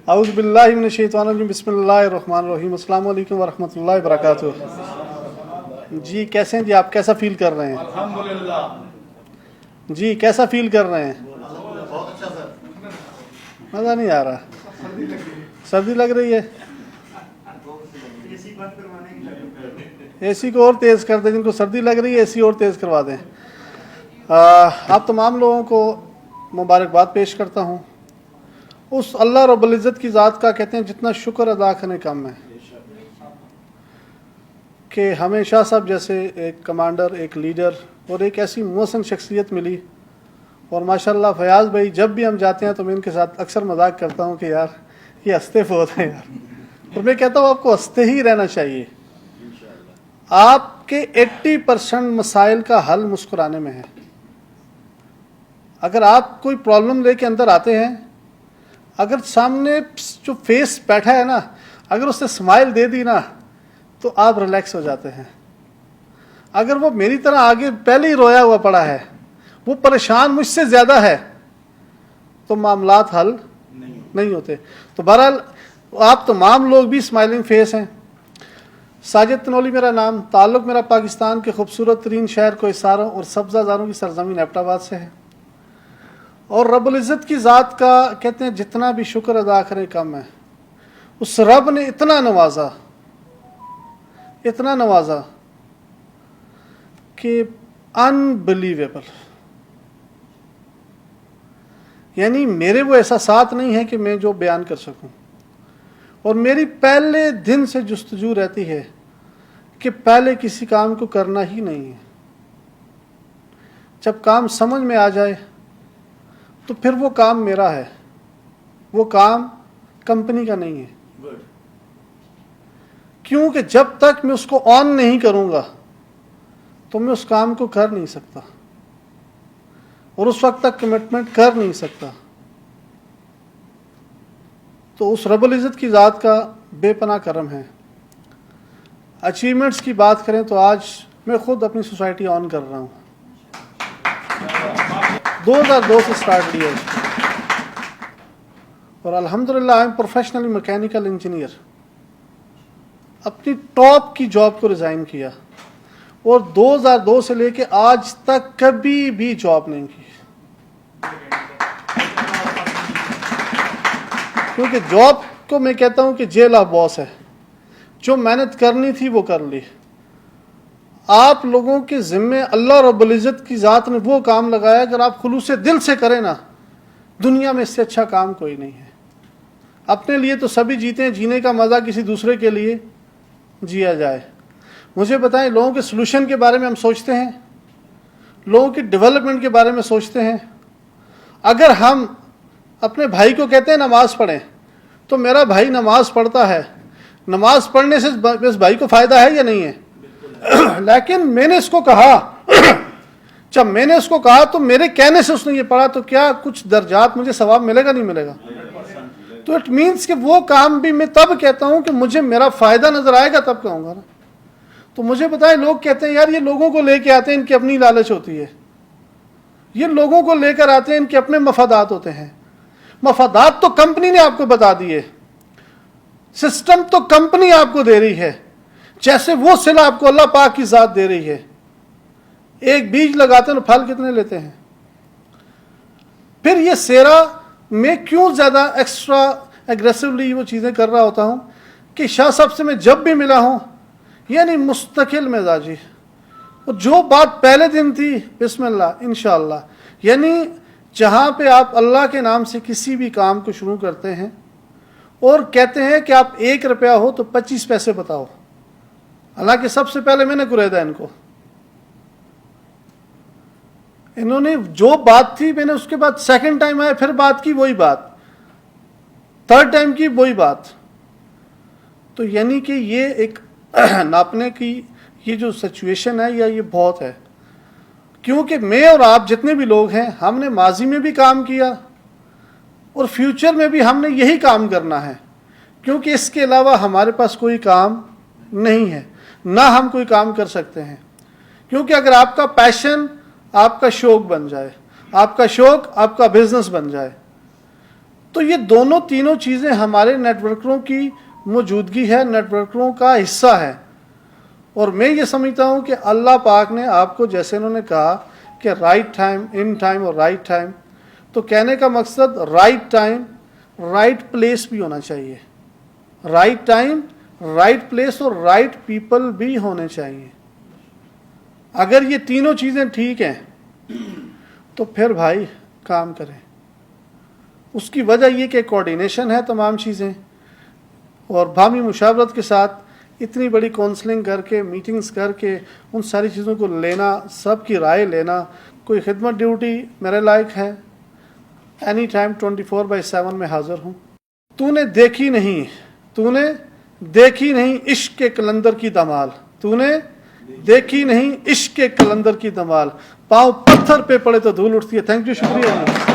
اعوذ باللہ من الشیطان الرجیم بسم اللہ الرحمن الرحیم السلام علیکم ورحمۃ اللہ وبرکاتہ۔ جی کیسے ہیں جی؟ آپ کیسا فیل کر رہے ہیں؟ الحمدللہ جی کیسا فیل کر رہے ہیں؟ بہت اچھا سر۔ مزہ نہیں آ رہا؟ سردی لگ رہی ہے؟ اے سی کو اور تیز کر دیں، جن کو سردی لگ رہی ہے اے سی اور تیز کروا دیں۔ آپ تمام لوگوں کو مبارکباد پیش کرتا ہوں اس اللہ رب العزت کی ذات کا، کہتے ہیں جتنا شکر ادا کرنے کم ہے، کہ ہمیں شاہ صاحب جیسے ایک کمانڈر، ایک لیڈر اور ایک ایسی محسن شخصیت ملی۔ اور ماشاءاللہ فیاض بھائی جب بھی ہم جاتے ہیں تو میں ان کے ساتھ اکثر مذاق کرتا ہوں کہ یار یہ ہنستے بہت ہیں یار، اور میں کہتا ہوں آپ کو ہنستے ہی رہنا چاہیے۔ آپ کے 80% مسائل کا حل مسکرانے میں ہے۔ اگر آپ کوئی پرابلم لے کے اندر آتے ہیں، اگر سامنے جو فیس بیٹھا ہے نا، اگر اس نے اسمائل دے دی نا تو آپ ریلیکس ہو جاتے ہیں۔ اگر وہ میری طرح آگے پہلے ہی رویا ہوا پڑا ہے، وہ پریشان مجھ سے زیادہ ہے، تو معاملات حل نہیں ہوتے۔ تو بہرحال آپ تمام لوگ بھی اسمائلنگ فیس ہیں۔ ساجد تنولی میرا نام، تعلق میرا پاکستان کے خوبصورت ترین شہر کوہستاروں اور سبزہ زاروں کی سرزمین ایبٹ آباد سے ہے، اور رب العزت کی ذات کا کہتے ہیں جتنا بھی شکر ادا کرے کم ہے۔ اس رب نے اتنا نوازا کہ انبلیویبل، یعنی میرے وہ احساسات نہیں ہیں کہ میں جو بیان کر سکوں، اور میری پہلے دن سے جستجو رہتی ہے کہ پہلے کسی کام کو کرنا ہی نہیں ہے۔ جب کام سمجھ میں آ جائے تو پھر وہ کام میرا ہے، وہ کام کمپنی کا نہیں ہے، کیونکہ جب تک میں اس کو آن نہیں کروں گا تو میں اس کام کو کر نہیں سکتا، اور اس وقت تک کمٹمنٹ کر نہیں سکتا۔ تو اس رب العزت کی ذات کا بے پناہ کرم ہے۔ اچیومنٹس کی بات کریں تو آج میں خود اپنی سوسائٹی آن کر رہا ہوں، 2002 سے سٹارٹ کیا ہے، اور الحمدللہ I am professionally mechanical engineer. اپنی ٹاپ کی جاب کو ریزائن کیا، اور 2002 سے لے کے آج تک کبھی بھی جاب نہیں کی، کیونکہ جاب کو میں کہتا ہوں کہ جیل آف باس ہے۔ جو محنت کرنی تھی وہ کر لی۔ آپ لوگوں کے ذمے اللہ رب العزت کی ذات نے وہ کام لگایا، اگر آپ خلوص دل سے کریں نا، دنیا میں اس سے اچھا کام کوئی نہیں ہے۔ اپنے لیے تو سبھی جیتے ہیں، جینے کا مزہ کسی دوسرے کے لیے جیا جائے۔ مجھے بتائیں، لوگوں کے سلوشن کے بارے میں ہم سوچتے ہیں، لوگوں کی ڈیولپمنٹ کے بارے میں سوچتے ہیں۔ اگر ہم اپنے بھائی کو کہتے ہیں نماز پڑھیں، تو میرا بھائی نماز پڑھتا ہے، نماز پڑھنے سے اس بھائی کو فائدہ ہے یا نہیں ہے؟ لیکن میں نے اس کو کہا، جب میں نے اس کو کہا تو میرے کہنے سے اس نے یہ پڑھا، تو کیا کچھ درجات مجھے ثواب ملے گا نہیں ملے گا؟ تو اٹ مینس کہ وہ کام بھی میں تب کہتا ہوں کہ مجھے میرا فائدہ نظر آئے گا تب کہوں گا نا۔ تو مجھے بتائیں، لوگ کہتے ہیں یار یہ لوگوں کو لے کے آتے ہیں، ان کی اپنی لالچ ہوتی ہے، یہ لوگوں کو لے کر آتے ہیں، ان کے اپنے مفادات ہوتے ہیں۔ مفادات تو کمپنی نے آپ کو بتا دیے، سسٹم تو کمپنی آپ کو دے رہی ہے، جیسے وہ صلہ آپ کو اللہ پاک کی ذات دے رہی ہے۔ ایک بیج لگاتے ہیں تو پھل کتنے لیتے ہیں؟ پھر یہ سیرا میں کیوں زیادہ ایکسٹرا ایگریسولی وہ چیزیں کر رہا ہوتا ہوں کہ شاہ صاحب سے میں جب بھی ملا ہوں، یعنی مستقل مزاجی، اور جو بات پہلے دن تھی بسم اللہ انشاءاللہ، یعنی جہاں پہ آپ اللہ کے نام سے کسی بھی کام کو شروع کرتے ہیں اور کہتے ہیں کہ آپ 1 روپیہ ہو تو 25 پیسے بتاؤ، حالانکہ سب سے پہلے میں نے قریدا ان کو، انہوں نے جو بات تھی، میں نے اس کے بعد سیکنڈ ٹائم آیا پھر بات کی وہی بات، تھرڈ ٹائم کی وہی بات۔ تو یعنی کہ یہ ایک ناپنے کی یہ جو سچویشن ہے یا یہ بہت ہے، کیونکہ میں اور آپ جتنے بھی لوگ ہیں، ہم نے ماضی میں بھی کام کیا اور فیوچر میں بھی ہم نے یہی کام کرنا ہے، کیونکہ اس کے علاوہ ہمارے پاس کوئی کام نہیں ہے، نہ ہم کوئی کام کر سکتے ہیں۔ کیونکہ اگر آپ کا پیشن آپ کا شوق بن جائے، آپ کا شوق آپ کا بزنس بن جائے، تو یہ دونوں تینوں چیزیں ہمارے نیٹ ورکروں کی موجودگی ہے، نیٹ ورکروں کا حصہ ہے. اور میں یہ سمجھتا ہوں کہ اللہ پاک نے آپ کو جیسے انہوں نے کہا کہ رائٹ ٹائم، ان ٹائم اور رائٹ ٹائم، تو کہنے کا مقصد رائٹ ٹائم رائٹ پلیس بھی ہونا چاہیے. رائٹ ٹائم رائٹ پلیس اور رائٹ پیپل بھی ہونے چاہیے. اگر یہ تینوں چیزیں ٹھیک ہیں تو پھر بھائی کام کریں. اس کی وجہ یہ کہ کوارڈینیشن ہے تمام چیزیں، اور باہمی مشاورت کے ساتھ اتنی بڑی کونسلنگ کر کے، میٹنگز کر کے ان ساری چیزوں کو لینا، سب کی رائے لینا. کوئی خدمت ڈیوٹی میرے لائق ہے، اینی ٹائم 24/7 میں حاضر ہوں. تو نے دیکھی نہیں عشق کے کلندر کی دمال، تو نے دیکھی نہیں عشق کے کلندر کی دمال. پاؤں پتھر پہ پڑے تو دھول اٹھتی ہے. تھینک یو، شکریہ.